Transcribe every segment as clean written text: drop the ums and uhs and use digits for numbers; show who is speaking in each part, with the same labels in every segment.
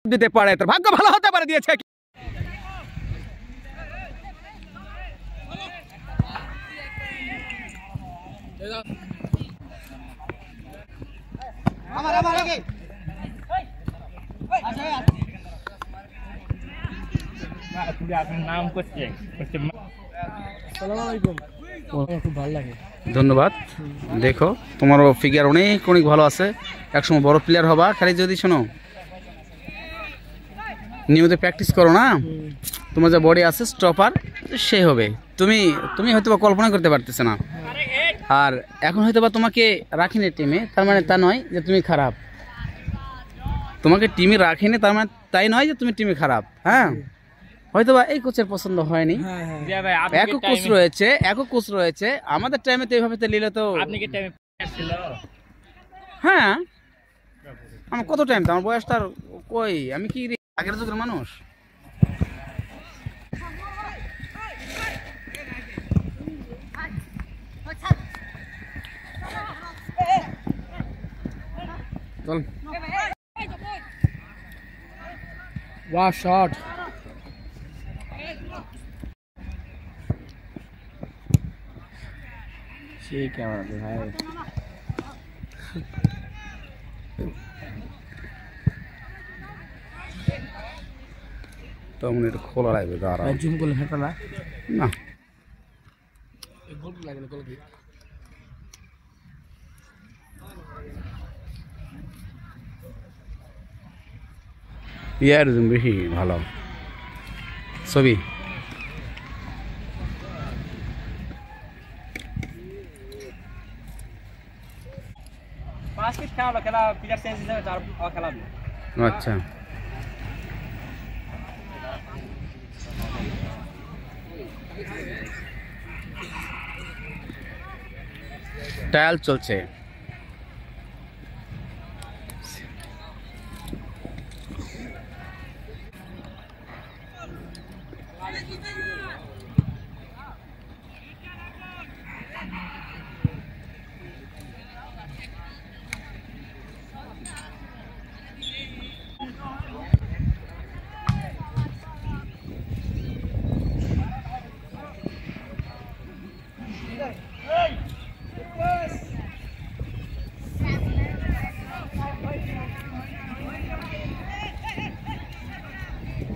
Speaker 1: দিতে পারে, তার ভাগ্য ভালো হতে পারে। দিয়েছে ধন্যবাদ। দেখো তোমারও ফিগার অনেক অনেক ভালো আছে, একসময় বড় প্লেয়ার হবা। খালি যদি শোনো নিয়মিত প্র্যাকটিস করো না, তোমার যে বডি আছে স্টপার সে হবে। তুমি তুমি হয়তো বা কল্পনা করতে পারতেছে না। আর এখন হয়তো বা তোমাকে রাখিনি টিমে, তার মানে তা নয় যে তুমি খারাপ। তোমাকে টিমে রাখিনি তার মানে তাই নয় যে তুমি টিমে খারাপ। হ্যাঁ, হয়তো বা এই কোচের পছন্দ হয়নি। একক কোচ রয়েছে আমাদের টাইমে তো এইভাবে নিলে তো। হ্যাঁ, আমার কত টাইম তো, আমার বয়সটা কই, আমি কি আগের যুগের মানুষ। চল ওয়া শট। সেই ক্যামেরা ভাই তো মনে খোলা লাগবে, দাঁড়া জুম করলে হেঁটা না না ইয়ার জুম বেশি ভালো ছবি। আচ্ছা, ট্রায়াল চলছে।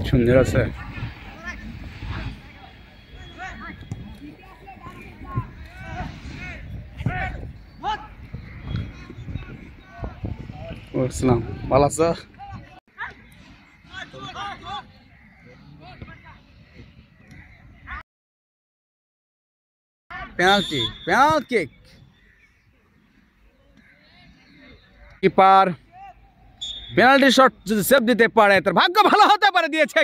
Speaker 1: সুন্দর আছে। ভালো আছো? Penalty, penalty kick. Keeper penalty shot যদি সেভ দিতে পারে, তার ভাগ্য ভালো হতে পারে। দিয়েছে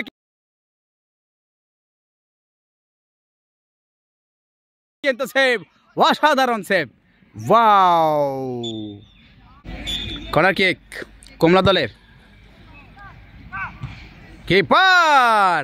Speaker 1: কিন্তু সেভ, অসাধারণ সেভ। ওয়াও, কর্নার কিক কমলা দলের। কিপার